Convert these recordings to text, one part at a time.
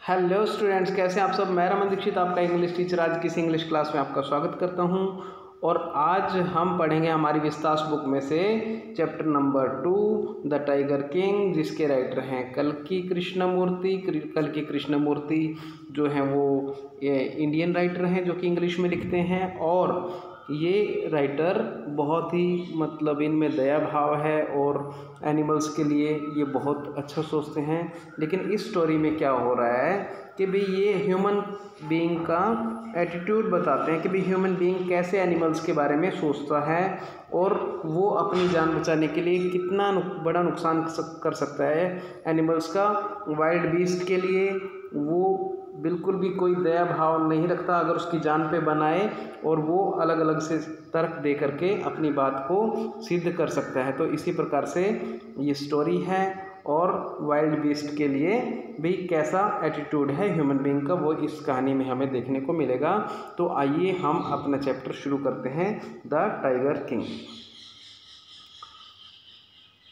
Hello students, कैसे आप सब। मैं रमन दीक्षित, आपका इंग्लिश टीचर, आज की इस इंग्लिश क्लास में आपका स्वागत करता हूं। और आज हम पढ़ेंगे हमारी विस्तास बुक में से chapter number 2 the tiger king, जिसके राइटर हैं कल्कि कृष्णमूर्ति। कल्कि कृष्णमूर्ति जो हैं वो इंडियन राइटर हैं जो कि इंग्लिश में लिखते हैं। और ये राइटर बहुत ही इनमें दया भाव है और एनिमल्स के लिए ये बहुत अच्छा सोचते हैं। लेकिन इस स्टोरी में क्या हो रहा है कि भाई ये ह्यूमन बीइंग का एटीट्यूड बताते हैं कि भाई ह्यूमन बीइंग कैसे एनिमल्स के बारे में सोचता है और वो अपनी जान बचाने के लिए कितना बड़ा नुकसान कर सकता है एनिमल्स का। वाइल्ड बीस्ट के लिए वो बिल्कुल भी कोई दया भाव नहीं रखता अगर उसकी जान पे बनाए, और वो अलग अलग से तर्क दे करके अपनी बात को सिद्ध कर सकता है। तो इसी प्रकार से ये स्टोरी है। और वाइल्ड बीस्ट के लिए भी कैसा एटीट्यूड है ह्यूमन बीइंग का, वो इस कहानी में हमें देखने को मिलेगा। तो आइए हम अपना चैप्टर शुरू करते हैं, द टाइगर किंग।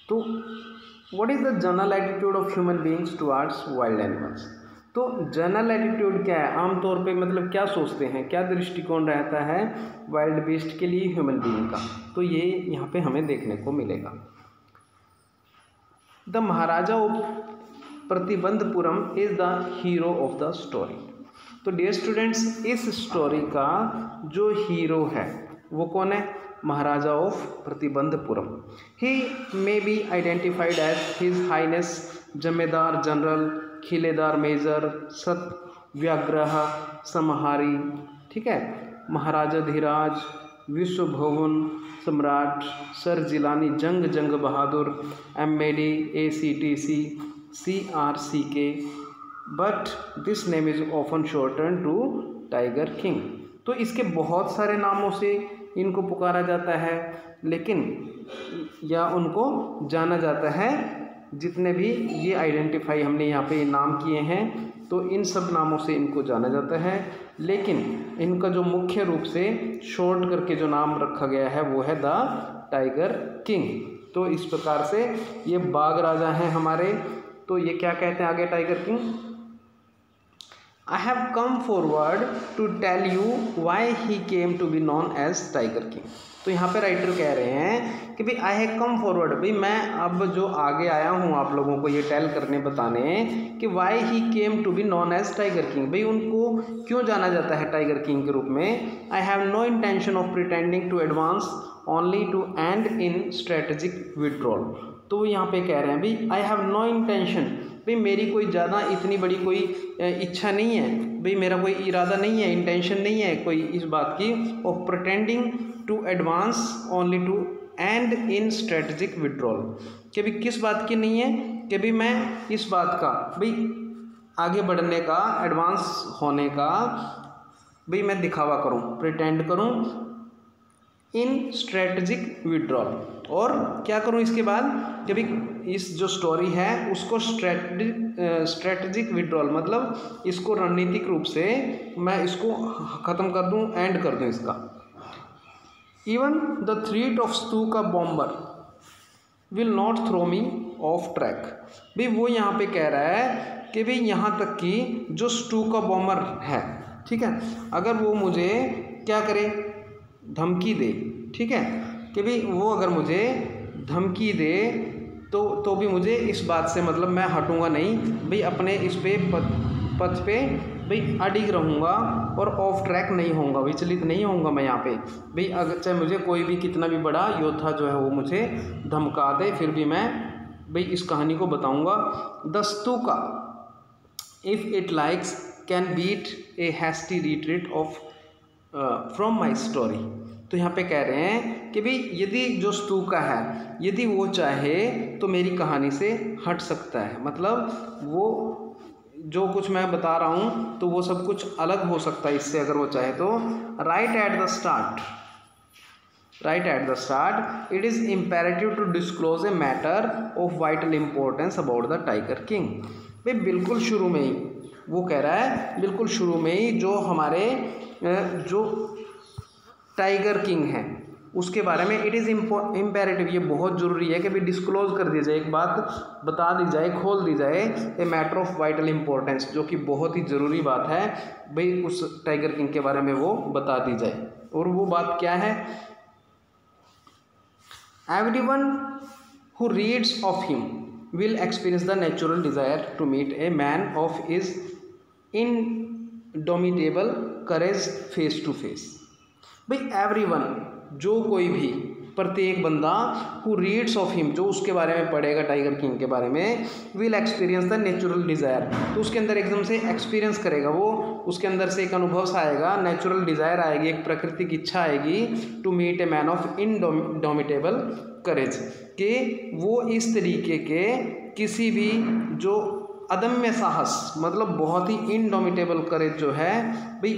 तो what is the general attitude of human beings towards wild animals. तो जनरल एटीट्यूड क्या है, आमतौर पे क्या सोचते हैं, क्या दृष्टिकोण रहता है वाइल्ड बीस्ट के लिए ह्यूमन बीइंग का, तो ये यहाँ पे हमें देखने को मिलेगा। The Maharaja of Pratibandhapuram is the hero of the story. तो डियर स्टूडेंट्स, इस स्टोरी का जो हीरो है वो कौन है, Maharaja of Pratibandhapuram. He may be identified as his highness Jamedar general Khiledar major सत्याग्रह समहारी, ठीक है, महाराजा धीराज विश्व भवन सम्राट Sir Jilani Jung Bahadur MAD ACTC CRCK, but this name is often shorten to Tiger King. तो इसके बहुत सारे नामों से इनको पुकारा जाता है, लेकिन या उनको जाना जाता है, जितने भी ये आइडेंटिफाई हमने यहाँ पे नाम किए हैं तो इन सब नामों से इनको जाना जाता है। लेकिन इनका जो मुख्य रूप से शॉर्ट करके जो नाम रखा गया है वो है द टाइगर किंग। तो इस प्रकार से ये बाघ राजा हैं हमारे। तो ये क्या कहते हैं आगे tiger king, I have come forward to tell you why he came to be known as Tiger King। तो यहाँ पे राइटर कह रहे हैं कि भाई I have come forward, भाई मैं अब जो आगे आया हूँ आप लोगों को ये टेल करने बताने कि why he came to be known as Tiger King, भाई उनको क्यों जाना जाता है टाइगर किंग के रूप में। I have no intention of pretending to advance only to end in strategic withdrawal। तो वो यहाँ पे कह रहे हैं भाई I have no intention, भाई मेरी कोई ज़्यादा इतनी बड़ी कोई इच्छा नहीं है, भाई मेरा कोई इरादा नहीं है, इंटेंशन नहीं है कोई इस बात की, of pretending to advance only to end in strategic withdrawal, कि भाई किस बात की नहीं है कि भाई मैं इस बात का भाई आगे बढ़ने का, एडवांस होने का भाई मैं दिखावा करूं, प्रिटेंड करूं इन स्ट्रेटजिक विड्रॉल, और क्या करूं इसके बाद कि भाई इस जो स्टोरी है उसको स्ट्रेटजिक विड्रॉल मतलब इसको रणनीतिक रूप से मैं इसको ख़त्म कर दूं, एंड कर दूं इसका। इवन द थ्रेट ऑफ स्तू का bomber will not throw me off track, भाई वो यहाँ पे कह रहा है कि भाई यहाँ तक कि जो स्टू का बॉम्बर है, ठीक है, अगर वो मुझे क्या करे, धमकी दे, ठीक है, कि भाई वो अगर मुझे धमकी दे तो भी मुझे इस बात से मैं हटूंगा नहीं, भाई अपने इस पे पथ पे भाई अडिग रहूँगा और ऑफ ट्रैक नहीं होऊंगा, विचलित नहीं होऊंगा मैं यहाँ पे, भाई अगर चाहे मुझे कोई भी कितना भी बड़ा योद्धा जो है वो मुझे धमका दे, फिर भी मैं भाई इस कहानी को बताऊँगा। दस्तू का if it likes can beat a hasty retreat off from my story. तो यहाँ पे कह रहे हैं कि भाई यदि जो स्तूका है यदि वो चाहे तो मेरी कहानी से हट सकता है, मतलब वो जो कुछ मैं बता रहा हूँ तो वो सब कुछ अलग हो सकता है इससे अगर वो चाहे तो। Right at the start it is imperative to disclose a matter of vital importance about the tiger King. भाई बिल्कुल शुरू में ही वो कह रहा है, बिल्कुल शुरू में ही जो हमारे जो टाइगर किंग हैं उसके बारे में इट इज़ इम्पेरेटिव, ये बहुत ज़रूरी है कि भाई डिस्क्लोज कर दिया जाए, एक बात बता दी जाए, खोल दी जाए, ए मैटर ऑफ वाइटल इंपॉर्टेंस, जो कि बहुत ही ज़रूरी बात है भाई उस टाइगर किंग के बारे में वो बता दी जाए। और वो बात क्या है? Everyone who reads of him will experience the natural desire to meet a man of his indomitable courage face to face। भाई एवरीवन, जो कोई भी, प्रत्येक बंदा, हु रीड्स ऑफ हिम, जो उसके बारे में पढ़ेगा टाइगर किंग के बारे में, will experience the natural desire, तो उसके अंदर एकदम से एक्सपीरियंस करेगा वो, उसके अंदर से एक अनुभव सा आएगा, नेचुरल डिज़ायर आएगी, एक प्राकृतिक इच्छा आएगी, to meet a man of indomitable courage, कि वो इस तरीके के किसी भी जो अदम्य साहस, मतलब बहुत ही इनडोमिटेबल करेज जो है भाई,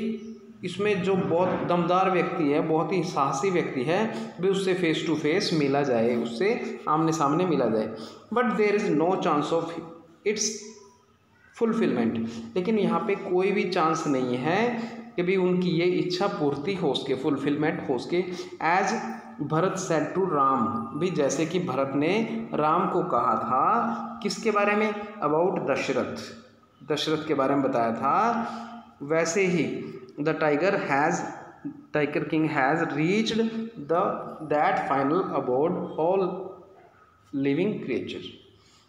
इसमें जो बहुत दमदार व्यक्ति है, बहुत ही साहसी व्यक्ति है भी, उससे फेस टू फेस मिला जाए, उससे आमने सामने मिला जाए। But there is no chance of its fulfilment, लेकिन यहाँ पे कोई भी चांस नहीं है कि भी उनकी ये इच्छा पूर्ति हो सके, फुलफिलमेंट हो सके। As Bharat said to Ram, भी जैसे कि भरत ने राम को कहा था, किसके बारे में? अबाउट दशरथ, दशरथ के बारे में बताया था, वैसे ही the tiger king has reached that final about all living creature.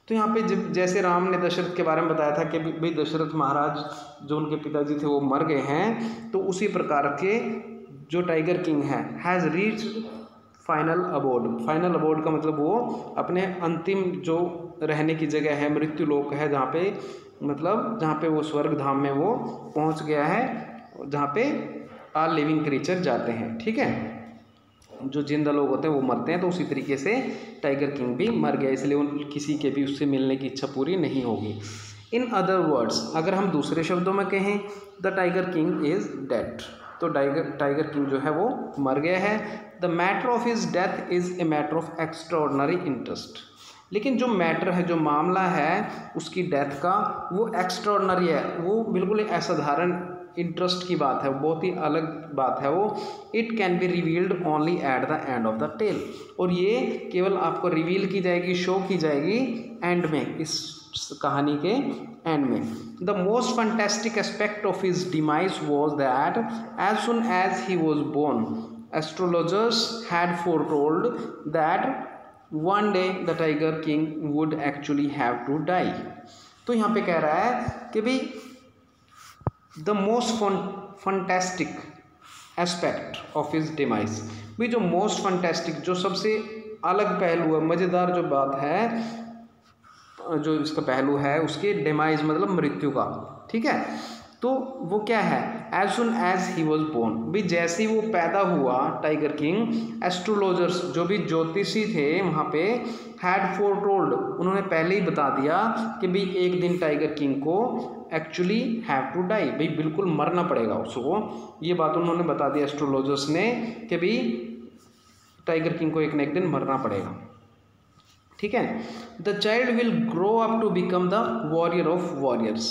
तो यहाँ पे जैसे राम ने दशरथ के बारे में बताया था कि भाई दशरथ महाराज जो उनके पिताजी थे वो मर गए हैं, तो उसी प्रकार के जो टाइगर किंग है, has reached final abode. Final abode का मतलब वो अपने अंतिम जो रहने की जगह है, मृत्यु लोक है, जहाँ पे मतलब जहाँ पे वो स्वर्ग धाम में वो पहुँच गया है, जहाँ पे ऑल लिविंग क्रीचर जाते हैं। ठीक है, जो जिंदा लोग होते हैं वो मरते हैं, तो उसी तरीके से टाइगर किंग भी मर गया, इसलिए उन किसी के भी उससे मिलने की इच्छा पूरी नहीं होगी। इन अदर वर्ड्स, अगर हम दूसरे शब्दों में कहें, the tiger king is dead, तो टाइगर किंग जो है वो मर गया है। The matter of his death is a matter of extraordinary interest, लेकिन जो मैटर है, जो मामला है उसकी डेथ का, वो एक्स्ट्राऑर्डिनरी है, वो बिल्कुल असाधारण इंटरेस्ट की बात है, बहुत ही अलग बात है वो। It can be revealed only at the end of the tale, और ये केवल आपको रिवील की जाएगी, शो की जाएगी एंड में, इस कहानी के एंड में। The most fantastic aspect of his demise was that as soon as he was born astrologers had foretold that one day the tiger king would actually have to die. तो यहाँ पे कह रहा है कि भाई the most fantastic aspect of his demise, भी जो मोस्ट फंटेस्टिक, जो सबसे अलग पहलू है, मज़ेदार जो बात है, जो इसका पहलू है उसके डिमाइज मतलब मृत्यु का। ठीक है, तो वो क्या है? As soon as he was born, भी जैसे ही वो पैदा हुआ टाइगर किंग, एस्ट्रोलॉजर्स जो भी ज्योतिषी थे वहाँ पे, हैड फोरटोल्ड, उन्होंने पहले ही बता दिया कि भाई एक दिन टाइगर किंग को एक्चुअली हैव टू डाई, भाई बिल्कुल मरना पड़ेगा उसको। ये बात उन्होंने बता दी एस्ट्रोलॉजर्स ने कि भाई टाइगर किंग को एक न एक दिन मरना पड़ेगा। ठीक है, the child will grow up to become the warrior of warriors,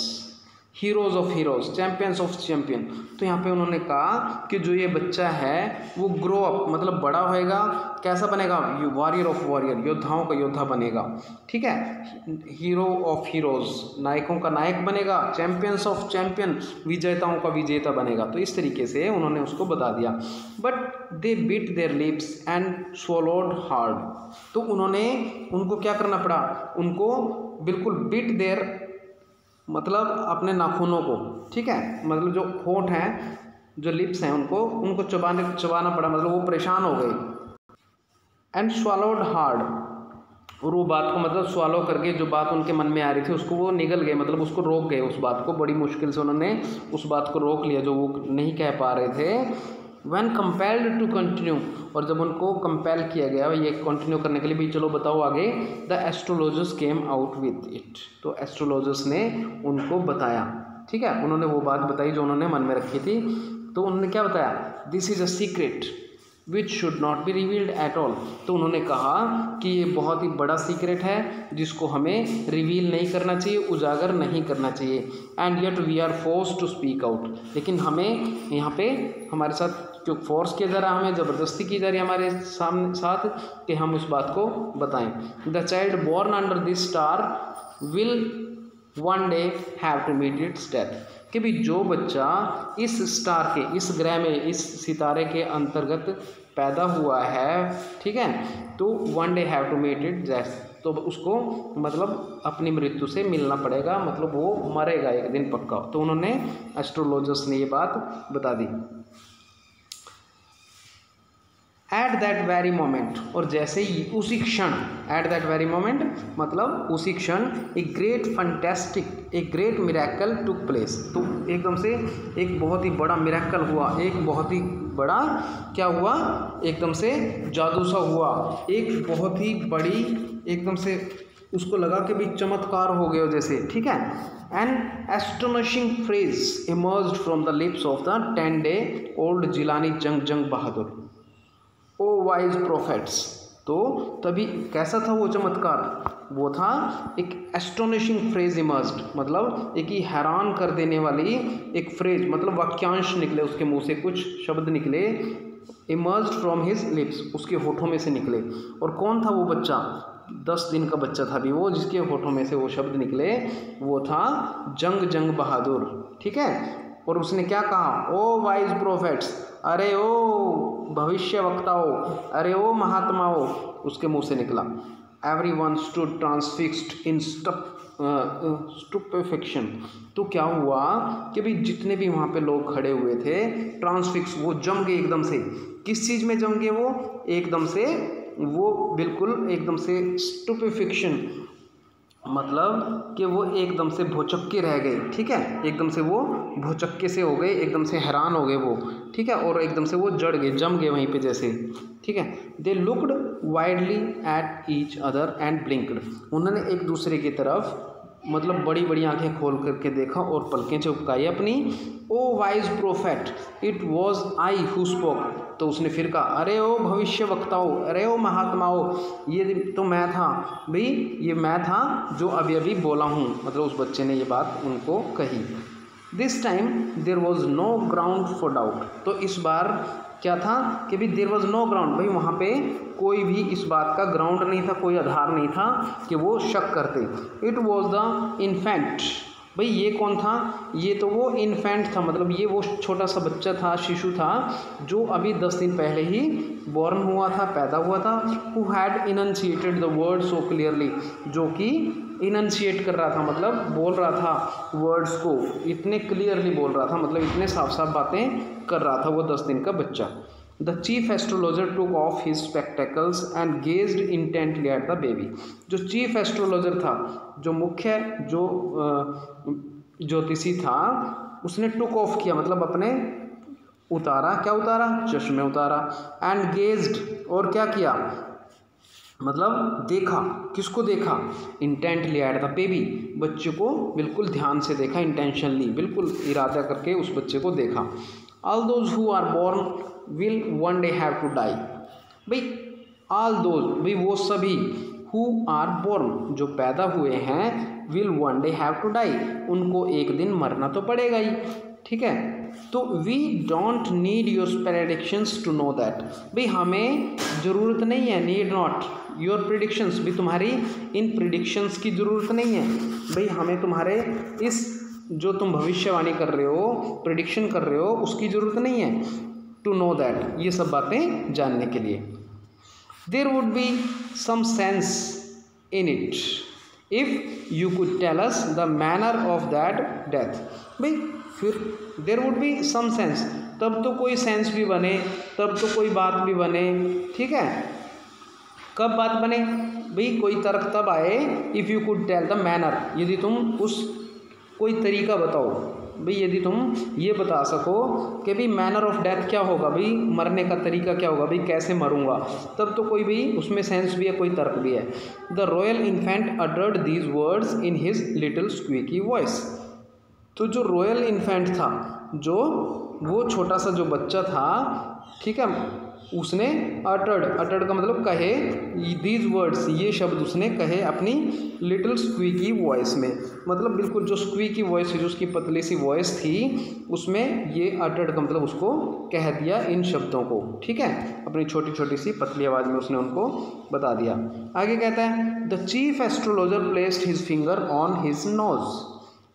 heroes of heroes, champions of champion. तो यहाँ पे उन्होंने कहा कि जो ये बच्चा है वो ग्रो अप मतलब बड़ा होएगा, कैसा बनेगा? वॉरियर ऑफ वॉरियर, योद्धाओं का योद्धा बनेगा। ठीक है, हीरो ऑफ हीरोज, नायकों का नायक बनेगा, चैंपियंस ऑफ चैंपियन, विजेताओं का विजेता बनेगा। तो इस तरीके से उन्होंने उसको बता दिया। But they bit there lips and swallowed hard, तो उनको क्या करना पड़ा? उनको बिल्कुल बिट देयर मतलब अपने नाखूनों को, ठीक है, मतलब जो होंठ हैं, जो लिप्स हैं, उनको चबाना पड़ा, मतलब वो परेशान हो गए। एंड स्वॉलोड हार्ड, और वो बात को मतलब स्वॉलो करके जो बात उनके मन में आ रही थी उसको वो निगल गए, मतलब उसको रोक गए, उस बात को बड़ी मुश्किल से उन्होंने उस बात को रोक लिया जो वो नहीं कह पा रहे थे। When compelled to continue, और जब उनको कंपेल किया गया ये कंटिन्यू करने के लिए, भी चलो बताओ आगे, the astrologers came out with it, तो एस्ट्रोलॉजर्स ने उनको बताया। ठीक है, उन्होंने वो बात बताई जो उन्होंने मन में रखी थी। तो उन्होंने क्या बताया? This is a secret which should not be revealed at all. तो उन्होंने कहा कि ये बहुत ही बड़ा सीक्रेट है जिसको हमें रिवील नहीं करना चाहिए, उजागर नहीं करना चाहिए। And yet we are force to speak out, लेकिन हमें यहाँ पे हमारे साथ जो फोर्स किया जा रहा है, हमें ज़बरदस्ती की जा रही है हमारे साथ कि हम उस बात को बताएं। The child born under this star will one day have to meet its death, कि भी जो बच्चा इस स्टार के, इस ग्रह में, इस सितारे के अंतर्गत पैदा हुआ है, ठीक है, तो one day have to meet it death, तो उसको मतलब अपनी मृत्यु से मिलना पड़ेगा, मतलब वो मरेगा एक दिन पक्का। तो उन्होंने एस्ट्रोलॉजर्स ने ये बात बता दी। एट दैट वेरी मोमेंट, और जैसे ही उसी क्षण, एट दैट वेरी मोमेंट मतलब उसी क्षण, a great fantastic, a great miracle took place, तो एकदम से एक बहुत ही बड़ा मिरेकल हुआ, एक बहुत ही बड़ा क्या हुआ, एकदम से जादू सा हुआ, एक बहुत ही बड़ी एकदम से उसको लगा कि भी चमत्कार हो गया जैसे, ठीक है। An astonishing phrase emerged from the lips of the 10-day-old Jilani Jung Bahadur, O wise prophets. तो तभी कैसा था वो चमत्कार, वो था एक एस्टोनिशिंग फ्रेज इमर्ज्ड, मतलब एक ही हैरान कर देने वाली एक फ्रेज, मतलब वाक्यांश निकले उसके मुंह से, कुछ शब्द निकले, इमर्ज्ड फ्रॉम हिज लिप्स, उसके होठों में से निकले। और कौन था वो बच्चा, 10 दिन का बच्चा था भी वो, जिसके होठों में से वो शब्द निकले, वो था जंग बहादुर, ठीक है। और उसने क्या कहा, ओ वाइज प्रोफेट्स, अरे ओ भविष्य वक्ताओं, अरे ओ महात्माओं, उसके मुंह से निकला। एवरीवन स्टूड ट्रांसफिक्स्ड इन स्टुपेफिक्शन, तो क्या हुआ कि भाई जितने भी वहाँ पे लोग खड़े हुए थे, ट्रांसफिक्स, वो जम गए एकदम से। किस चीज़ में जम गए वो, एकदम से वो बिल्कुल एकदम से स्टुपेफिक्शन, मतलब कि वो एकदम से भौचक्के रह गए, ठीक है, एकदम से वो भौचक्के से हो गए, एकदम से हैरान हो गए वो, ठीक है, और एकदम से वो जड़ गए, जम गए वहीं पे जैसे, ठीक है। They looked widely at each other and ब्लिंक्ड, उन्होंने एक दूसरे की तरफ मतलब बड़ी बड़ी आंखें खोल करके देखा और पलकें चुपकाई अपनी। O wise prophet, it was I who spoke, तो उसने फिर कहा, अरे ओ भविष्य वक्ताओं, अरे ओ महात्माओं, ये तो मैं था भाई, ये मैं था जो अभी अभी बोला हूँ, मतलब उस बच्चे ने ये बात उनको कही। This time there was no ground for doubt, तो इस बार क्या था कि भाई देर वॉज नो ग्राउंड, भाई वहाँ पे कोई भी इस बात का ग्राउंड नहीं था, कोई आधार नहीं था कि वो शक करते। इट वॉज द इन्फेंट, भाई ये कौन था, ये तो वो इन्फेंट था, मतलब ये वो छोटा सा बच्चा था, शिशु था, जो अभी 10 दिन पहले ही बॉर्न हुआ था, पैदा हुआ था। Who had enunciated the word so clearly, जो कि इनंशिएट कर रहा था, मतलब बोल रहा था वर्ड्स को, इतने क्लियरली बोल रहा था, मतलब इतने साफ साफ बातें कर रहा था वो 10 दिन का बच्चा। The chief astrologer took off his spectacles and gazed intently at the baby, जो चीफ एस्ट्रोलॉजर था, जो मुख्य जो ज्योतिषी था, उसने टुक ऑफ किया, मतलब अपने उतारा, क्या उतारा, चश्मे उतारा, एंड गेज्ड, और क्या किया, मतलब देखा, किसको देखा, इंटेंटली एट द बेबी, बच्चे को बिल्कुल ध्यान से देखा, इंटेंशनली, बिल्कुल इरादा करके उस बच्चे को देखा। All those who are born will one day have to die, भाई ऑल दोज, भाई वो सभी, हु आर बोर्न, जो पैदा हुए हैं, will one day have to die, उनको एक दिन मरना तो पड़ेगा ही, ठीक है। तो we don't need your predictions to know that, भाई हमें ज़रूरत नहीं है, नीड नॉट योर प्रिडिक्शंस, भी तुम्हारी इन प्रिडिक्शंस की ज़रूरत नहीं है, भाई हमें तुम्हारे इस जो तुम भविष्यवाणी कर रहे हो, प्रिडिक्शन कर रहे हो, उसकी ज़रूरत नहीं है, टू नो दैट, ये सब बातें जानने के लिए। There would be some sense in it if you could tell us the manner of that death, भाई फिर there would be some sense, तब तो कोई सेंस भी बने, तब तो कोई बात भी बने, ठीक है। कब बात बने, भाई कोई तर्क तब आए, if you could tell the manner, यदि तुम उस कोई तरीका बताओ, भाई यदि तुम ये बता सको कि भाई मैनर ऑफ डेथ क्या होगा, भाई मरने का तरीका क्या होगा, भाई कैसे मरूंगा, तब तो कोई भी उसमें सेंस भी है, कोई तर्क भी है। The royal infant uttered these words in his little squeaky voice, तो जो रॉयल इन्फेंट था, जो वो छोटा सा जो बच्चा था, ठीक है, उसने अटर्ड का मतलब कहे, दीज वर्ड्स ये शब्द उसने कहे अपनी लिटिल स्क्वीकी वॉइस में, मतलब बिल्कुल जो स्क्वीकी वॉइस है, जो उसकी पतली सी वॉइस थी उसमें ये अटर्ड का मतलब उसको कह दिया इन शब्दों को, ठीक है, अपनी छोटी छोटी सी पतली आवाज़ में उसने उनको बता दिया। आगे कहता है the chief astrologer placed his finger on his nose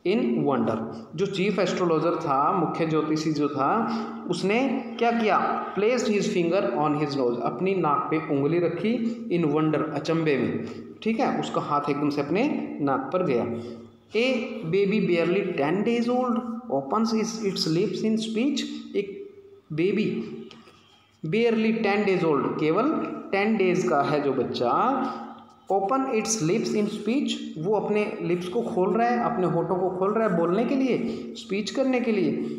in wonder. जो चीफ एस्ट्रोलॉजर था, मुख्य ज्योतिषी जो था, उसने क्या किया, placed his finger on his nose, अपनी नाक पे उंगली रखी, इन वंडर अचंबे में, ठीक है, उसका हाथ एकदम से अपने नाक पर गया। A baby barely 10 days old opens its lips in speech. एक बेबी बियरली 10 days ओल्ड, केवल 10 days का है जो बच्चा, open its lips in speech, वो अपने लिप्स को खोल रहा है, अपने होठों को खोल रहा है बोलने के लिए, स्पीच करने के लिए।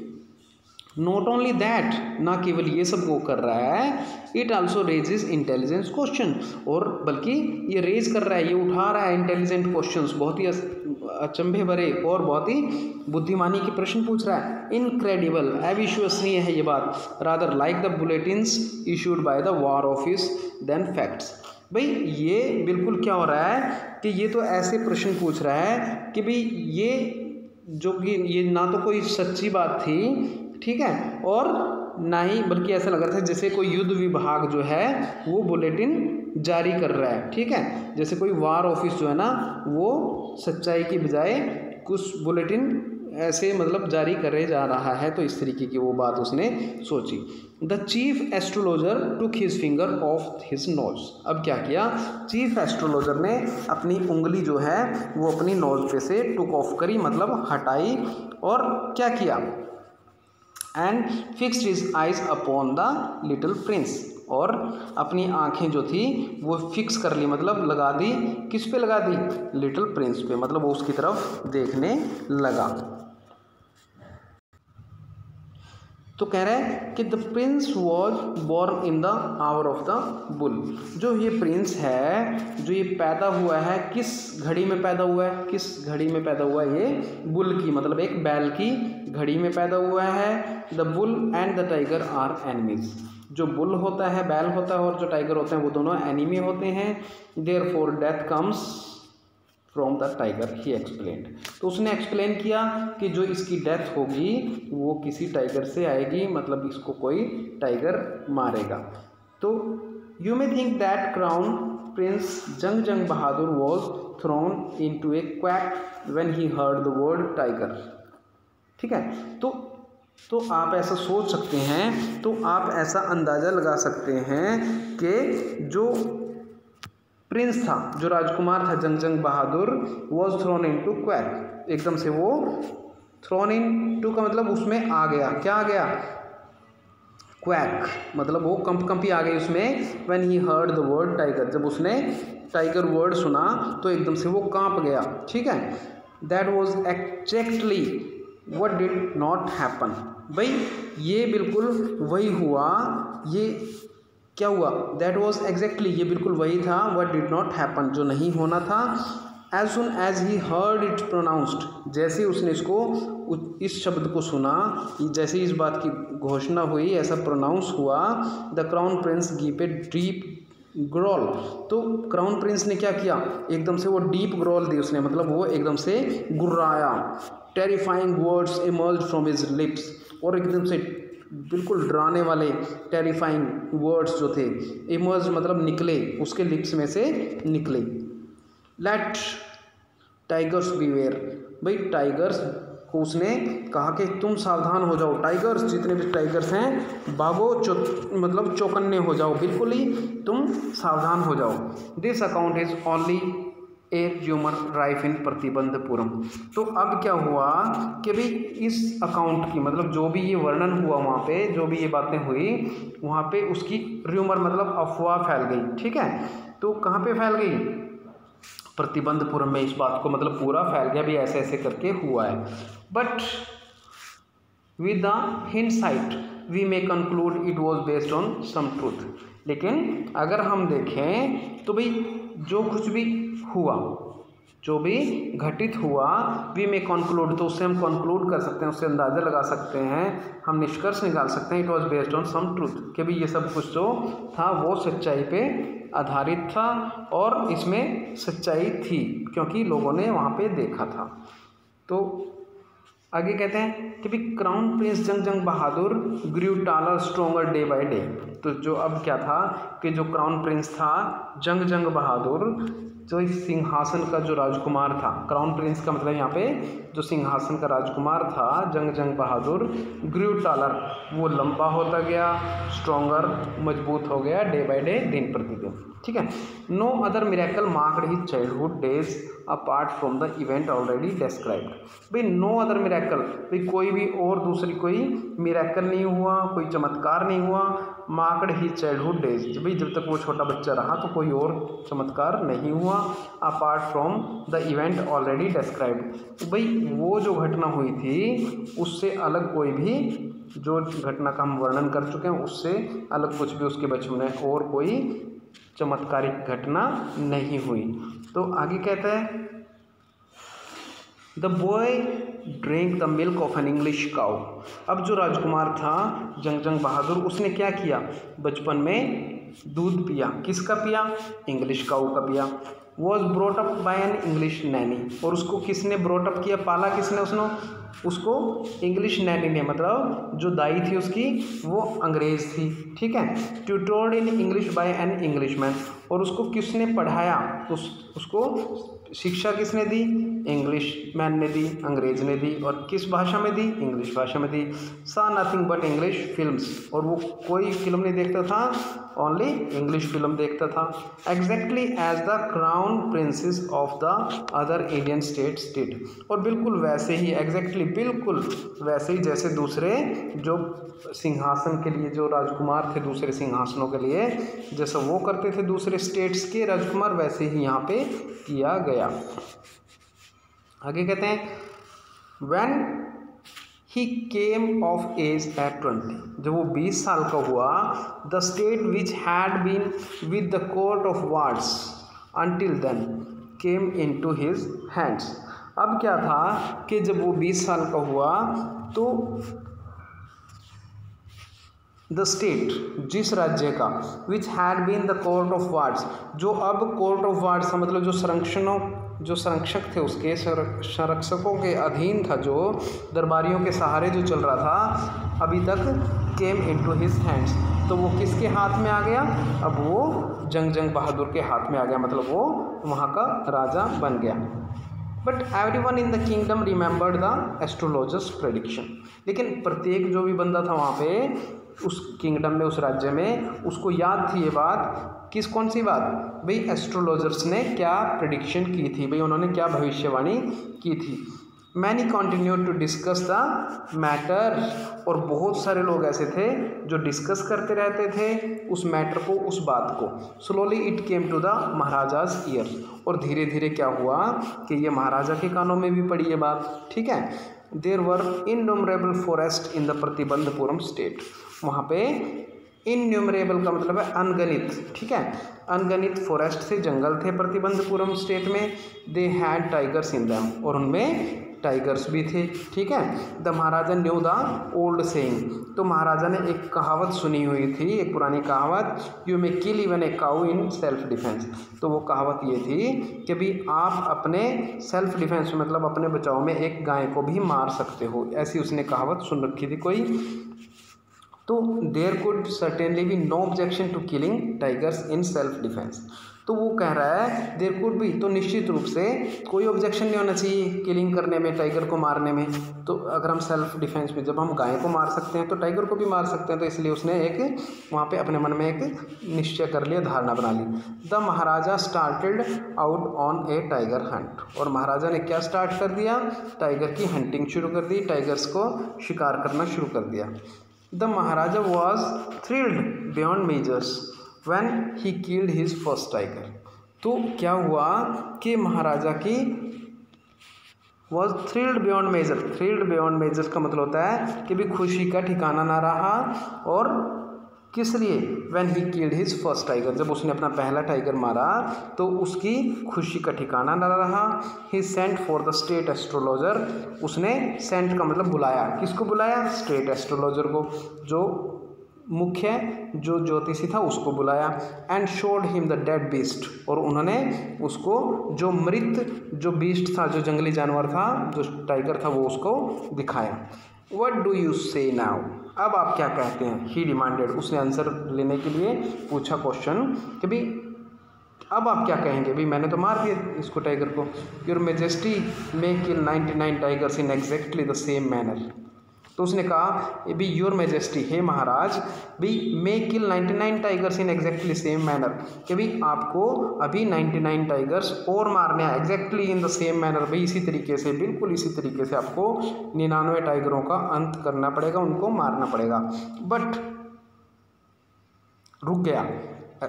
नॉट ओनली दैट, ना केवल ये सब वो कर रहा है, it also raises intelligence question, और बल्कि ये रेज कर रहा है, ये उठा रहा है इंटेलिजेंट क्वेश्चंस, बहुत ही अचंभे भरे और बहुत ही बुद्धिमानी के प्रश्न पूछ रहा है। इनक्रेडिबल, अविश्वसनीय है ये बात, rather like the bulletins issued by the war office than facts. भाई ये बिल्कुल क्या हो रहा है कि ये तो ऐसे प्रश्न पूछ रहा है कि भाई ये जो कि ये ना तो कोई सच्ची बात थी, ठीक है, और ना ही बल्कि ऐसा लग रहा था जैसे कोई युद्ध विभाग जो है वो बुलेटिन जारी कर रहा है, ठीक है, जैसे कोई वार ऑफिस जो है ना वो सच्चाई की बजाय कुछ बुलेटिन ऐसे मतलब जारी करे जा रहा है, तो इस तरीके की वो बात उसने सोची। The chief astrologer took his finger off his nose. अब क्या किया, चीफ एस्ट्रोलॉजर ने अपनी उंगली जो है वो अपनी नोज पे से टुक ऑफ करी, मतलब हटाई, और क्या किया, and fixed his eyes upon the little Prince, और अपनी आंखें जो थी वो फिक्स कर ली, मतलब लगा दी, किस पे लगा दी, लिटिल प्रिंस पे, मतलब वो उसकी तरफ देखने लगा। तो कह रहा है कि the Prince was born in the hour of the bull. जो ये प्रिंस है, जो ये पैदा हुआ है, किस घड़ी में पैदा हुआ है, किस घड़ी में पैदा हुआ है, ये बुल की, मतलब एक बैल की घड़ी में पैदा हुआ है। The bull and the tiger are enemies. जो बुल होता है, बैल होता है, और जो टाइगर होते हैं वो दोनों एनिमी होते हैं। Therefore death comes from the tiger, he explained. तो उसने एक्सप्लेन किया कि जो इसकी डेथ होगी वो किसी टाइगर से आएगी, मतलब इसको कोई टाइगर मारेगा। तो you may think that crown prince Jung Bahadur was thrown into a quake when he heard the word tiger. ठीक है, तो आप ऐसा सोच सकते हैं, तो आप ऐसा अंदाज़ा लगा सकते हैं कि जो प्रिंस था, जो राजकुमार था Jung Bahadur, was thrown into quake, एकदम से वो थ्रोन इन टू का मतलब उसमें आ गया, क्या आ गया, क्वैक, मतलब वो कंपी आ गई उसमें। When he heard the word tiger, जब उसने टाइगर वर्ड सुना तो एकदम से वो कांप गया। ठीक है, that was exactly what did not happen. भाई ये बिल्कुल वही हुआ, ये क्या हुआ, दैट वॉज एग्जैक्टली, ये बिल्कुल वही था, व्हाट डिड नॉट हैपन, जो नहीं होना था। As soon as he heard it pronounced, जैसे उसने इसको, इस शब्द को सुना, जैसे इस बात की घोषणा हुई, ऐसा प्रोनाउंस हुआ, the crown Prince give a deep growl. तो क्राउन प्रिंस ने क्या किया, एकदम से वो डीप ग्रोल दी उसने, मतलब वो एकदम से गुर्राया। Terrifying words emerged from his lips, और एकदम से बिल्कुल डराने वाले टेरिफाइंग वर्ड्स जो थे, इमर्ज मतलब निकले, उसके लिप्स में से निकले। लेट टाइगर्स बीवेयर, भाई टाइगर्स को उसने कहा कि तुम सावधान हो जाओ, टाइगर्स जितने भी टाइगर्स हैं भागो, मतलब चौकन्ने हो जाओ, बिल्कुल ही तुम सावधान हो जाओ। This account is only a rumour rife in Pratibandhapuram. तो अब क्या हुआ कि भाई इस अकाउंट की, मतलब जो भी ये वर्णन हुआ वहाँ पे, जो भी ये बातें हुई वहाँ पे, उसकी र्यूमर मतलब अफवाह फैल गई। ठीक है, तो कहाँ पे फैल गई, प्रतिबंधपुरम में इस बात को मतलब पूरा फैल गया भी ऐसे ऐसे करके हुआ है। But with the hindsight we may conclude it was based on some truth. लेकिन अगर हम देखें तो भाई जो कुछ भी हुआ, जो भी घटित हुआ, वी मे कंक्लूड, तो उससे हम कंक्लूड कर सकते हैं, उससे अंदाज़ा लगा सकते हैं, हम निष्कर्ष निकाल सकते हैं, it was based on some truth, कि भाई ये सब कुछ जो था वो सच्चाई पे आधारित था और इसमें सच्चाई थी क्योंकि लोगों ने वहाँ पे देखा था। तो आगे कहते हैं कि भी crown prince Jung Bahadur grew taller stronger day by day. तो जो अब क्या था कि जो क्राउन प्रिंस था जंग बहादुर, जो इस सिंहासन का जो राजकुमार था, क्राउन प्रिंस का मतलब यहाँ पे जो सिंहासन का राजकुमार था जंग बहादुर, ग्रू टालर वो लंबा होता गया, स्ट्रोंगर मजबूत हो गया, डे बाय डे दिन प्रतिदिन। ठीक है। No other miracle marked his childhood days apart from the event already described. भाई नो अदर मिरेकल, भाई कोई भी और दूसरी कोई मिरेकल नहीं हुआ, कोई चमत्कार नहीं हुआ, मार्क्ड हिज चाइल्डहुड डेज, भाई जब तक वो छोटा बच्चा रहा तो कोई और चमत्कार नहीं हुआ, apart from the event already described. भाई वो जो घटना हुई थी उससे अलग कोई भी जो घटना का हम वर्णन कर चुके हैं उससे अलग कुछ भी उसके बचपन में और कोई चमत्कारिक घटना नहीं हुई। तो आगे कहता है the boy drink the milk of an English cow. अब जो राजकुमार था जंग बहादुर, उसने क्या किया, बचपन में दूध पिया। किसका पिया, इंग्लिश काउ का पिया। Was brought up by an English Naini, और उसको किसने ब्रोट अप किया, पाला किसने उसको इंग्लिश नैनी ने, मतलब जो दाई थी उसकी वो अंग्रेज़ थी। ठीक है। Tutored in English by an Englishman, और उसको किसने पढ़ाया, उसको शिक्षा किसने दी, इंग्लिश मैन ने दी, अंग्रेज ने दी, और किस भाषा में दी, इंग्लिश भाषा में दी। सा नथिंग बट इंग्लिश फिल्म्स, और वो कोई फिल्म नहीं देखता था, ओनली इंग्लिश फिल्म देखता था। Exactly as the crown princes of the other Indian states did, और बिल्कुल वैसे ही, एग्जैक्टली बिल्कुल वैसे ही जैसे दूसरे जो सिंहासन के लिए जो राजकुमार थे दूसरे सिंहासनों के लिए जैसा वो करते थे दूसरे स्टेट्स के राजकुमार, वैसे ही यहाँ पे किया गया। आगे कहते हैं when he came of age at 20, जब वो 20 साल का हुआ, the state which had been with the court of wards until then came into his hands. अब क्या था कि जब वो 20 साल का हुआ तो द स्टेट, जिस राज्य का, which had been the court of wards, जो अब कोर्ट ऑफ वार्ड्स का मतलब जो संरक्षक थे उसके संरक्षकों के अधीन था, जो दरबारियों के सहारे जो चल रहा था अभी तक, केम इनटू हिज हैंड्स, तो वो किसके हाथ में आ गया, अब वो जंग बहादुर के हाथ में आ गया, मतलब वो वहाँ का राजा बन गया। But everyone in the kingdom remembered the astrologers prediction, लेकिन प्रत्येक जो भी बंदा था वहाँ पे उस किंगडम में, उस राज्य में, उसको याद थी ये बात, कौन सी बात, भाई एस्ट्रोलॉजर्स ने क्या प्रेडिक्शन की थी, भाई उन्होंने क्या भविष्यवाणी की थी। Many continue to discuss the matter, और बहुत सारे लोग ऐसे थे जो डिस्कस करते रहते थे उस मैटर को, उस बात को। Slowly it came to the Maharaja's ear, और धीरे धीरे क्या हुआ कि ये महाराजा के कानों में भी पड़ी ये बात। ठीक है। There were innumerable forest in the Pratibandapuram state, वहाँ पे इनन्यूमरेबल का मतलब है अनगणित। ठीक है। अनगणित फॉरेस्ट थे, जंगल थे प्रतिबंधपुरम स्टेट में। They had tigers in them, और उनमें टाइगर्स भी थे। ठीक है। The Maharaja new the old saying, तो महाराजा ने एक कहावत सुनी हुई थी, एक पुरानी कहावत, you may kill even a cow in self defence. तो वो कहावत ये थी कि भी आप अपने सेल्फ डिफेंस में, मतलब अपने बचाव में, एक गाय को भी मार सकते हो, ऐसी उसने कहावत सुन रखी थी कोई। तो there could certainly be no objection to killing tigers in self defence, तो वो कह रहा है देयर कुड भी, तो निश्चित रूप से कोई ऑब्जेक्शन नहीं होना चाहिए किलिंग करने में, टाइगर को मारने में। तो अगर हम सेल्फ डिफेंस में, जब हम गाय को मार सकते हैं तो टाइगर को भी मार सकते हैं, तो इसलिए उसने एक वहाँ पे अपने मन में एक निश्चय कर लिया, धारणा बना ली। The Maharaja started out on a tiger hunt, और महाराजा ने क्या स्टार्ट कर दिया, टाइगर की हंटिंग शुरू कर दी, टाइगर्स को शिकार करना शुरू कर दिया। The Maharaja was thrilled beyond measures when he killed his first tiger, तो क्या हुआ कि महाराजा की was thrilled beyond measure, thrilled beyond measure का मतलब होता है कि भी खुशी का ठिकाना ना रहा, और किस लिए? When he killed his first tiger, जब उसने अपना पहला टाइगर मारा तो उसकी खुशी का ठिकाना न रहा। He sent for the state astrologer, उसने सेंट का मतलब बुलाया, किसको बुलाया? स्टेट एस्ट्रोलॉजर को, जो मुख्य जो ज्योतिषी था उसको बुलाया। And showed him the dead beast, और उन्होंने उसको जो मृत जो बीस्ट था, जो जंगली जानवर था, जो टाइगर था, वो उसको दिखाया। व्हाट डू यू से नाउ, अब आप क्या कहते हैं? ही डिमांडेड, उसने आंसर लेने के लिए पूछा क्वेश्चन कि भाई अब आप क्या कहेंगे? भाई मैंने तो मार दिया इसको टाइगर को। Your majesty may kill 99 tigers in exactly the same manner, तो उसने कहा भी योर मेजेस्टी, हे महाराज, भी मे किल 99 tigers in exactly same manner, कि भाई आपको अभी 99 टाइगर्स और मारने हैं, exactly in the same manner, भाई इसी तरीके से, बिल्कुल इसी तरीके से आपको 99 टाइगरों का अंत करना पड़ेगा, उनको मारना पड़ेगा। बट रुक गया,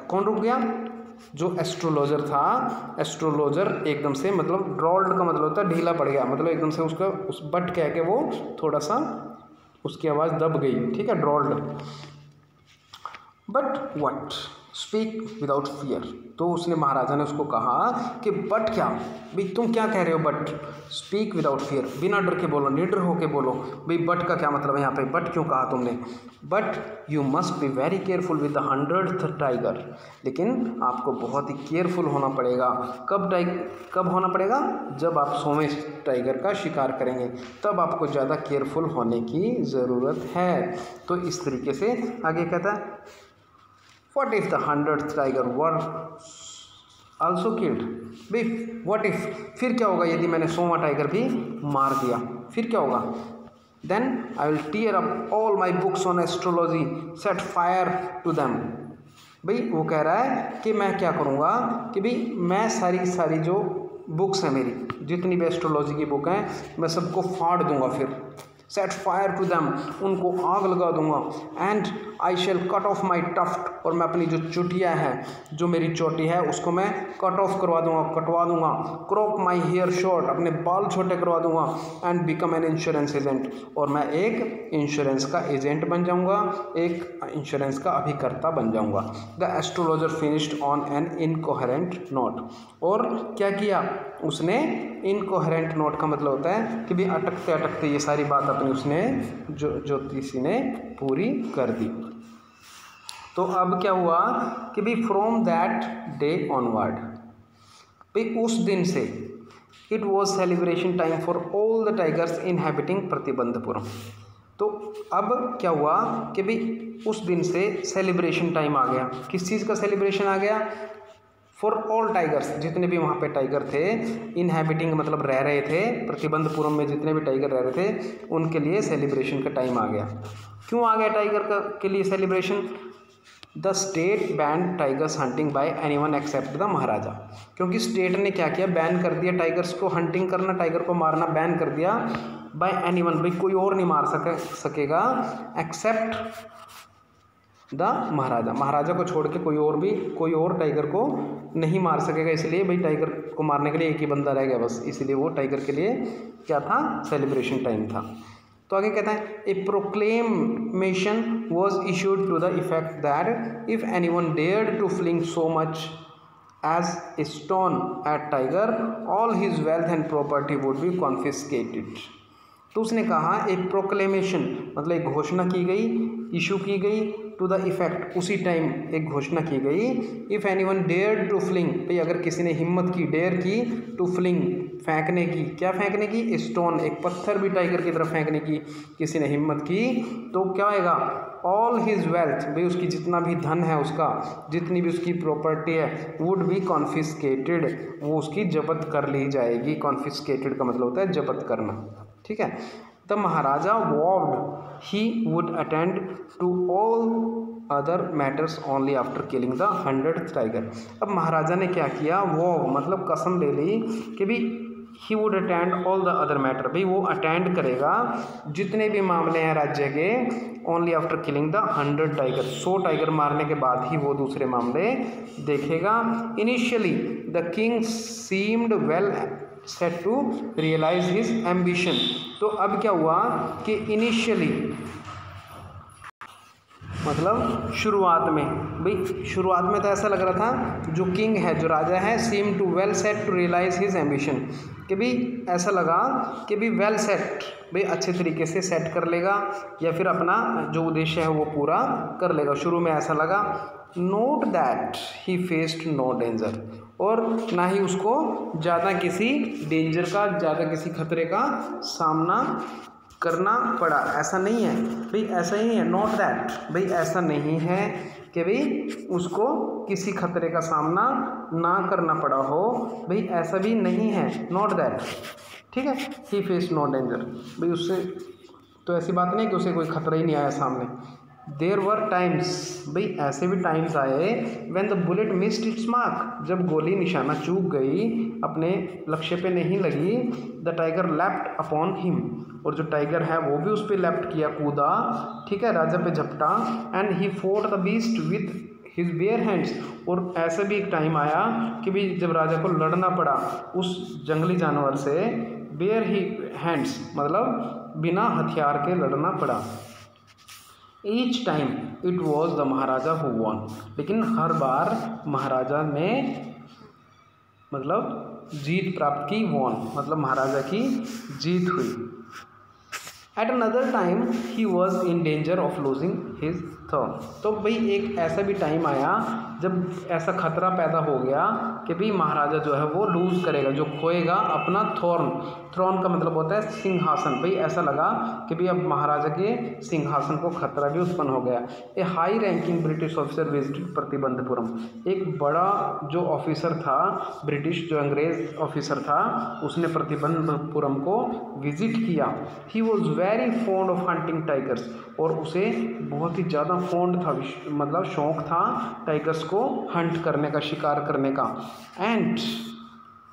कौन रुक गया? जो एस्ट्रोलॉजर था, एस्ट्रोलॉजर एकदम से, मतलब ड्रॉल्ड का मतलब होता है ढीला पड़ गया, मतलब एकदम से उसका उस बट कह के वो थोड़ा सा उसकी आवाज़ दब गई, ठीक है, drawled. But what, speak without fear, तो उसने महाराजा ने उसको कहा कि बट क्या, भाई तुम क्या कह रहे हो? बट स्पीक विदाउट फियर, बिना डर के बोलो, निडर होके बोलो। भाई बट का क्या मतलब है यहाँ पे, बट क्यों कहा तुमने? But you must be very careful with the 100th tiger, लेकिन आपको बहुत ही केयरफुल होना पड़ेगा। कब होना पड़ेगा? जब आप 100वें टाइगर का शिकार करेंगे, तब आपको ज़्यादा केयरफुल होने की ज़रूरत है। तो इस तरीके से आगे कहता है, What if the 100th tiger were also killed? भाई what if, फिर क्या होगा यदि मैंने 100वां टाइगर भी मार दिया, फिर क्या होगा? Then I will tear up all my books on astrology, set fire to them. भाई वो कह रहा है कि मैं क्या करूँगा कि भाई मैं सारी जो बुक्स हैं मेरी, जितनी भी एस्ट्रोलॉजी की बुक हैं, मैं सबको फाड़ दूंगा, फिर सेट फायर टू दैम, उनको आग लगा दूंगा। And I shall cut off my tuft, और मैं अपनी जो चुटिया है, जो मेरी चोटी है, उसको मैं कट ऑफ करवा दूंगा, कटवा दूंगा। क्रॉप माई हेयर शॉर्ट, अपने बाल छोटे करवा दूंगा। And become an insurance agent, और मैं एक इंश्योरेंस का एजेंट बन जाऊंगा, एक इंश्योरेंस का अभिकर्ता बन जाऊंगा। The astrologer finished on an incoherent note, और क्या किया उसने? इनकोहेरेंट नोट का मतलब होता है कि भी अटकते अटकते ये सारी बात अपनी उसने ज्योतिषी ने पूरी कर दी। तो अब क्या हुआ कि भी फ्रॉम दैट डे ऑनवर्ड, भाई उस दिन से it was celebration time for all the tigers inhabiting Pratibandapuram. तो अब क्या हुआ कि भाई उस दिन से सेलिब्रेशन टाइम आ गया। किस चीज़ का सेलिब्रेशन आ गया? फॉर ऑल टाइगर्स, जितने भी वहाँ पे टाइगर थे, इनहैबिटिंग मतलब रह रहे थे, प्रतिबंधपुरम में जितने भी टाइगर रह रहे थे, उनके लिए सेलिब्रेशन का टाइम आ गया। क्यों आ गया टाइगर का के लिए celebration? The state ban tigers hunting by anyone except the Maharaja, क्योंकि स्टेट ने क्या किया? बैन कर दिया टाइगर्स को हंटिंग करना, टाइगर को मारना बैन कर दिया। बाय एनीवन, भाई कोई और नहीं मार सकेगा एक्सेप्ट द महाराजा, महाराजा को छोड़ के कोई और टाइगर को नहीं मार सकेगा। इसलिए भाई टाइगर को मारने के लिए एक ही बंदा रह गया बस, इसलिए वो टाइगर के लिए क्या था? सेलिब्रेशन टाइम था। तो आगे कहता है, a proclamation was issued to the effect that if anyone dared to fling so much as a stone at tiger, all his wealth and property would be confiscated. तो उसने कहा एक प्रोक्लेमेशन मतलब एक घोषणा की गई, इशू की गई, टू द इफेक्ट उसी टाइम एक घोषणा की गई, if anyone dare to fling, भाई अगर किसी ने हिम्मत की, डेयर की, टू फ्लिंग फेंकने की, क्या फेंकने की? स्टोन, एक पत्थर भी टाइगर की तरफ फेंकने की किसी ने हिम्मत की, तो क्या होएगा? ऑल हिज वेल्थ, भाई उसकी जितना भी धन है, उसका जितनी भी उसकी प्रॉपर्टी है, वुड बी कॉन्फिस्केटेड, वो उसकी जब्त कर ली जाएगी। कॉन्फिस्केटेड का मतलब होता है जब्त करना, ठीक है। The Maharaja vowed he would attend to all other matters only after killing the 100th tiger. अब महाराजा ने क्या किया? वो मतलब कसम ले ली कि भी ही would attend all the other matter, भाई वो अटेंड करेगा जितने भी मामले हैं राज्य के, only after killing the 100 tiger, 100 tiger मारने के बाद ही वो दूसरे मामले देखेगा। Initially the king seemed well set to realise his ambition. तो अब क्या हुआ कि इनिशियली मतलब शुरुआत में, भाई शुरुआत में तो ऐसा लग रहा था जो किंग है, जो राजा है, seem to well set to realise his ambition, कि भाई ऐसा लगा कि भाई वेल सेट, भाई अच्छे तरीके से सेट कर लेगा या फिर अपना जो उद्देश्य है वो पूरा कर लेगा, शुरू में ऐसा लगा। Not that he faced no danger, और ना ही उसको ज़्यादा किसी डेंजर का, ज़्यादा किसी खतरे का सामना करना पड़ा, ऐसा नहीं है भाई, ऐसा ही है। नॉट दैट, भाई ऐसा नहीं है कि भाई उसको किसी खतरे का सामना ना करना पड़ा हो, भाई ऐसा भी नहीं है, नॉट दैट, ठीक है। ही फेस नो डेंजर, भाई उससे तो ऐसी बात नहीं कि उसे कोई खतरा ही नहीं आया सामने। देर वर टाइम्स, भाई ऐसे भी टाइम्स आए, when the bullet missed it's mark, जब गोली निशाना चूक गई, अपने लक्ष्य पे नहीं लगी। The tiger left upon him, और जो टाइगर है वो भी उस पर लेफ्ट किया, कूदा, ठीक है, राजा पे झपटा। And he fort the beast with his bare hands, और ऐसा भी एक टाइम आया कि भी जब राजा को लड़ना पड़ा उस जंगली जानवर से, बेयर ही हैंड्स मतलब बिना हथियार के लड़ना पड़ा। Each time it was the Maharaja who won, लेकिन हर बार महाराजा ने मतलब जीत प्राप्त की, वॉन मतलब महाराजा की जीत हुई। At another time he was in danger of losing his throne, तो भाई एक ऐसा भी टाइम आया जब ऐसा खतरा पैदा हो गया कि भाई महाराजा जो है वो लूज़ करेगा, जो खोएगा अपना थ्रोन। थ्रोन का मतलब होता है सिंहासन, भाई ऐसा लगा कि भाई अब महाराजा के सिंहासन को खतरा भी उत्पन्न हो गया। A high ranking British officer visited Pratibandhapuram, एक बड़ा जो ऑफिसर था ब्रिटिश, जो अंग्रेज ऑफिसर था, उसने प्रतिबंधपुरम को विजिट किया। He was very fond of hunting tigers, और उसे बहुत ही ज़्यादा फॉन्ड था, मतलब शौक था टाइगर्स को हंट करने का, शिकार करने का। And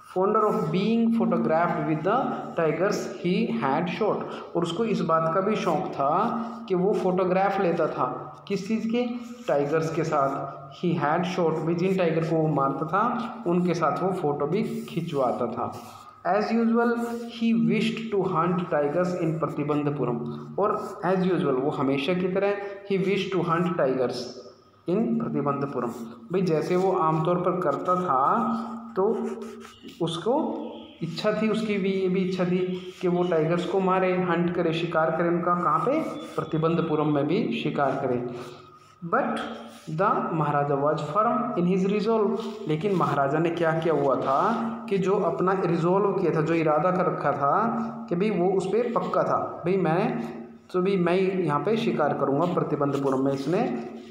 fonder of being photographed with the tigers he had shot, और उसको इस बात का भी शौक था कि वो फोटोग्राफ लेता था, किस चीज़ के, टाइगर्स के साथ। ही हैड शॉट, भी जिन टाइगर को वो मारता था उनके साथ वो फोटो भी खिंचवाता था। As usual he wished to hunt tigers in Pratibandhapuram, और एज यूजल वो हमेशा की तरह ही wish to hunt tigers in Pratibandhapuram, भाई जैसे वो आमतौर पर करता था तो उसको इच्छा थी, उसकी भी ये भी इच्छा थी कि वो टाइगर्स को मारे, हंट करे, शिकार करे, उनका कहाँ पे, प्रतिबंधपुरम में भी शिकार करे। But the Maharaja was firm in his resolve, लेकिन महाराजा ने क्या किया हुआ था कि जो अपना रिजोल्व किया था, जो इरादा कर रखा था कि भाई वो उस पर पक्का था, भाई मैं यहाँ पे शिकार करूँगा प्रतिबंधपुरम में, इसने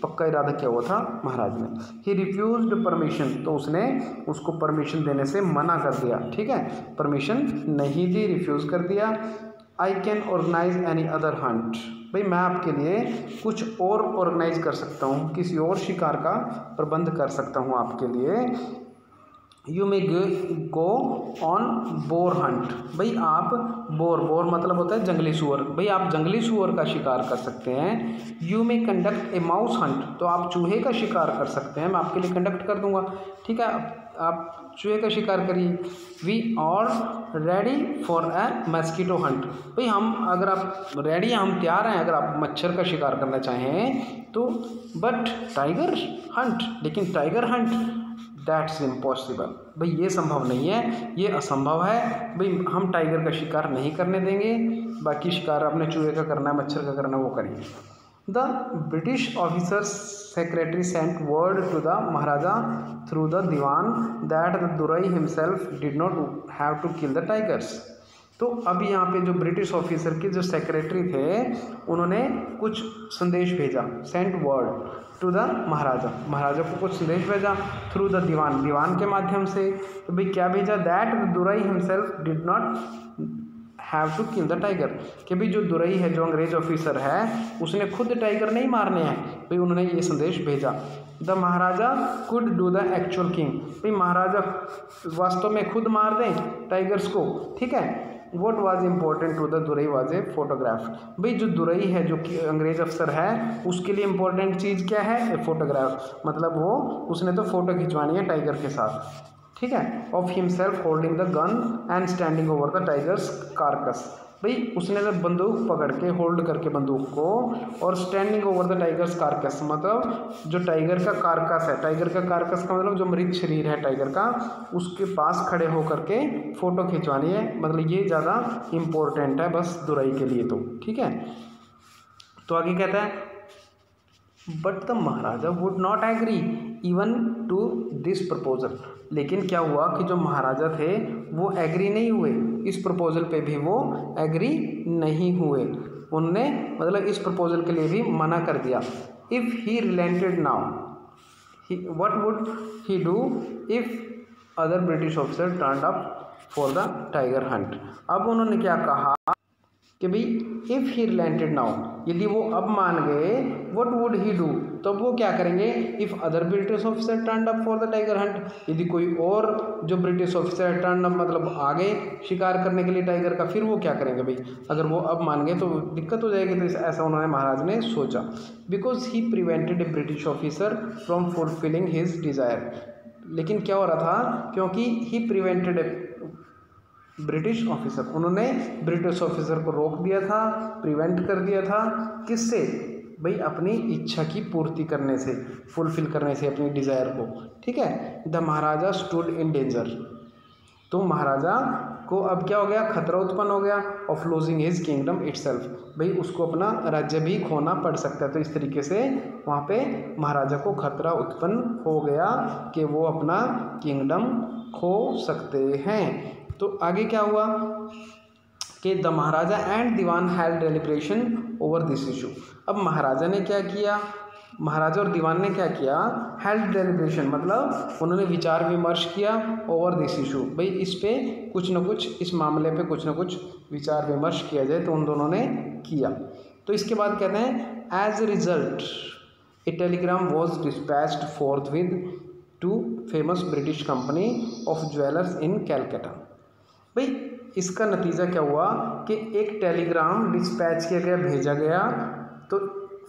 पक्का इरादा किया हुआ था महाराज ने। ही रिफ्यूज्ड परमिशन, तो उसने उसको परमिशन देने से मना कर दिया, ठीक है, परमिशन नहीं दी, रिफ्यूज़ कर दिया। I can organise any other hunt, भाई मैं आपके लिए कुछ और ऑर्गेनाइज कर सकता हूँ, किसी और शिकार का प्रबंध कर सकता हूँ आपके लिए। You may go on bore Hunt, भाई आप बोर मतलब होता है जंगली सूअर, भाई आप जंगली सूअर का शिकार कर सकते हैं। You may conduct a mouse Hunt, तो आप चूहे का शिकार कर सकते हैं, मैं आपके लिए कंडक्ट कर दूंगा, ठीक है, आप चूहे का शिकार करिए। We are ready for a mosquito hunt, भाई हम अगर आप रेडी हैं, हम तैयार हैं अगर आप मच्छर का शिकार करना चाहें तो। बट टाइगर हंट, लेकिन टाइगर हंट दैट्स इम्पॉसिबल, भाई ये संभव नहीं है, ये असंभव है, भाई हम टाइगर का शिकार नहीं करने देंगे, बाकी शिकार आपने चूहे का करना है, मच्छर का करना है, वो करिए। The British officer secretary sent word to the Maharaja through the Dewan that the durai himself did not have to kill the tigers, तो अब यहाँ पे जो ब्रिटिश ऑफिसर के जो सेक्रेटरी थे उन्होंने कुछ संदेश भेजा, सेंट वर्ड टू द महाराजा को कुछ संदेश भेजा थ्रू द दीवान के माध्यम से। तो भाई क्या भेजा, that durai himself did not have to kill the tiger, कि भाई जो दुरई है, जो अंग्रेज ऑफिसर है, उसने खुद टाइगर नहीं मारने हैं, भाई उन्होंने ये संदेश भेजा। The Maharaja could do the actual king, भाई महाराजा वास्तव में खुद मार दें टाइगर्स को, ठीक है। What was important to the durai was a photograph, भाई जो दुरई है, जो कि अंग्रेज अफसर है, उसके लिए इम्पोर्टेंट चीज़ क्या है, ए फोटोग्राफ, मतलब वो उसने तो फोटो खिंचवानी है टाइगर के साथ, ठीक है। Of himself holding the gun and standing over the tigers carcass, भाई उसने ना बंदूक पकड़ के होल्ड करके बंदूक को, और स्टैंडिंग ओवर द टाइगर्स कारकस, मतलब जो टाइगर का कारकस है, टाइगर का कारकस का मतलब जो मृत शरीर है टाइगर का, उसके पास खड़े होकर के फोटो खिंचवानी है। मतलब ये ज़्यादा इम्पोर्टेंट है बस दुराई के लिए, तो ठीक है। तो आगे कहता है but the Maharaja would not agree even to this proposal. लेकिन क्या हुआ कि जो महाराजा थे वो एग्री नहीं हुए, इस प्रपोजल पे भी वो एग्री नहीं हुए। उनने मतलब इस प्रपोजल के लिए भी मना कर दिया। If he relented now, what would he do if other British officer turned up for the tiger hunt. अब उन्होंने क्या कहा कि भाई इफ़ ही रिलेंटेड नाउ, यदि वो अब मान गए, व्हाट वुड ही डू, तब वो क्या करेंगे, if other British officer turn up for the tiger Hunt, यदि कोई और जो ब्रिटिश ऑफिसर टर्न अप मतलब आ गए शिकार करने के लिए टाइगर का, फिर वो क्या करेंगे भाई, अगर वो अब मान गए तो दिक्कत हो जाएगी। तो ऐसा उन्होंने महाराज ने सोचा। Because he prevented A British officer from fulfilling his desire. लेकिन क्या हो रहा था, क्योंकि ही प्रिवेंटेड ए ब्रिटिश ऑफिसर, उन्होंने ब्रिटिश ऑफिसर को रोक दिया था, प्रिवेंट कर दिया था, किससे भाई, अपनी इच्छा की पूर्ति करने से, फुलफिल करने से अपनी डिज़ायर को, ठीक है। The Maharaja stood in danger, तो महाराजा को अब क्या हो गया, खतरा उत्पन्न हो गया of losing his kingdom itself, भाई उसको अपना राज्य भी खोना पड़ सकता है। तो इस तरीके से वहाँ पे महाराजा को खतरा उत्पन्न हो गया कि वो अपना किंगडम खो सकते हैं। तो आगे क्या हुआ कि the Maharaja and Dewan had deliberation over this issue. अब महाराजा ने क्या किया, महाराजा और दीवान ने क्या किया, हेल्ड डेलिब्रेशन मतलब उन्होंने विचार विमर्श किया ओवर दिस इशू, भाई इस पे कुछ न कुछ, इस मामले पे कुछ न कुछ विचार विमर्श किया जाए, तो उन दोनों ने किया। तो इसके बाद कहते हैं as a result a telegram was dispatched forthwith to famous British company of jewellers in Calcutta. भाई इसका नतीजा क्या हुआ कि एक टेलीग्राम डिस्पैच किया गया, भेजा गया, तो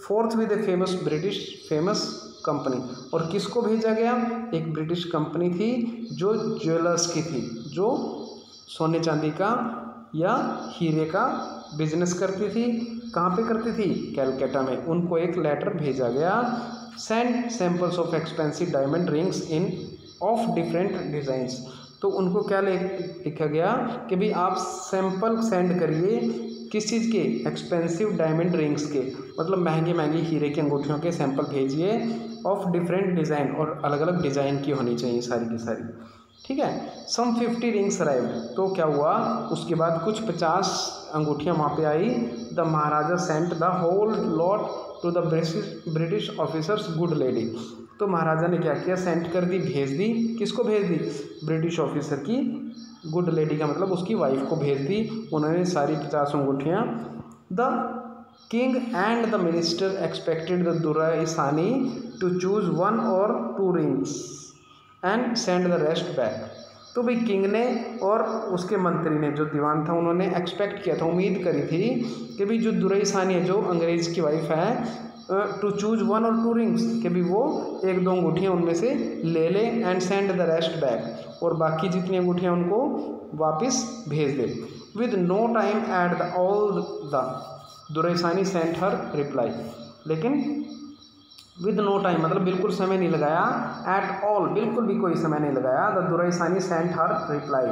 fourth with a famous company, और किसको भेजा गया, एक ब्रिटिश कंपनी थी जो ज्वेलर्स की थी, जो सोने चांदी का या हीरे का बिजनेस करती थी। कहाँ पे करती थी, कैलकाटा में। उनको एक लेटर भेजा गया, send samples of expensive diamond rings in of different designs. तो उनको क्या लिखा गया कि भाई आप सैंपल सेंड करिए, किस चीज़ के, एक्सपेंसिव डायमंड रिंग्स के, मतलब महंगी महंगी हीरे की अंगूठियों के सैंपल भेजिए, ऑफ डिफरेंट डिज़ाइन, और अलग अलग डिज़ाइन की होनी चाहिए सारी की सारी, ठीक है। सम 50 रिंग्स अराइव। तो क्या हुआ, उसके बाद कुछ 50 अंगूठियाँ वहाँ पे आई। The Maharaja sent the whole lot to the British officer's good lady. तो महाराजा ने क्या किया, सेंड कर दी, भेज दी, किसको भेज दी, ब्रिटिश ऑफिसर की गुड लेडी का मतलब उसकी वाइफ को भेज दी। उन्होंने सारी 50 अंगूठियाँ। The king and the minister expected the Duraisani to choose 1 or 2 rings and send the rest back. तो भाई किंग ने और उसके मंत्री ने, जो दीवान था, उन्होंने एक्सपेक्ट किया था, उम्मीद करी थी कि भाई जो दुराइसानी है, जो अंग्रेज़ की वाइफ है, टू चूज 1 or 2 रिंग्स, कि भी वो 1-2 अंगूठियाँ उनमें से ले ले, and send the rest back, और बाकी जितनी अंगूठियाँ उनको वापस भेज दे। With no time at the all the Duraisani sent her reply. लेकिन विद नो टाइम मतलब बिल्कुल समय नहीं लगाया, एट ऑल बिल्कुल भी कोई समय नहीं लगाया, the Duraisani sent her reply,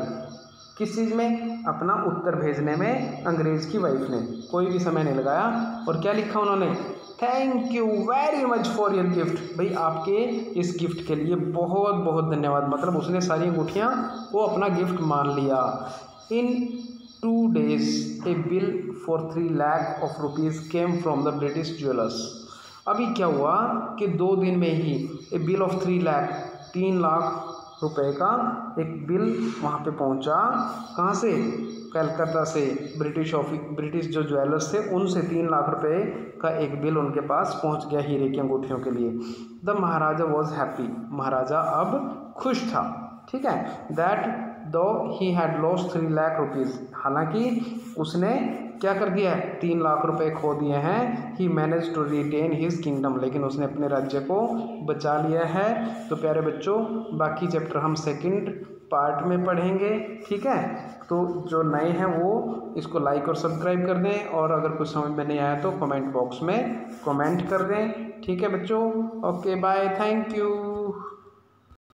किस चीज़ में, अपना उत्तर भेजने में अंग्रेज़ की वाइफ ने कोई भी समय नहीं लगाया। और क्या लिखा उन्होंने, thank you very much for your gift, भाई आपके इस गिफ्ट के लिए बहुत बहुत धन्यवाद। मतलब उसने सारी अंगूठियाँ को अपना गिफ्ट मान लिया। इन 2 days A bill for 3 lakh of rupees came from the British jewellers. अभी क्या हुआ कि 2 दिन में ही ए बिल ऑफ 3 लाख, 3 लाख रुपए का एक बिल वहाँ पे पहुँचा। कहाँ से, कलकत्ता से। ब्रिटिश जो ज्वेलर्स थे उनसे 3 लाख रुपए का एक बिल उनके पास पहुँच गया हीरे की अंगूठियों के लिए। द महाराजा वॉज हैप्पी, महाराजा अब खुश था, ठीक है। दैट दो he had lost 3 lakh rupees, हालांकि उसने क्या कर दिया है, 3 लाख रुपए खो दिए हैं। He manage to retain his kingdom, लेकिन उसने अपने राज्य को बचा लिया है। तो प्यारे बच्चों बाकी चैप्टर हम सेकंड पार्ट में पढ़ेंगे, ठीक है। तो जो नए हैं वो इसको लाइक और सब्सक्राइब कर दें, और अगर कुछ समझ में नहीं आया तो कमेंट बॉक्स में कमेंट कर दें, ठीक है बच्चों। Okay bye, thank you.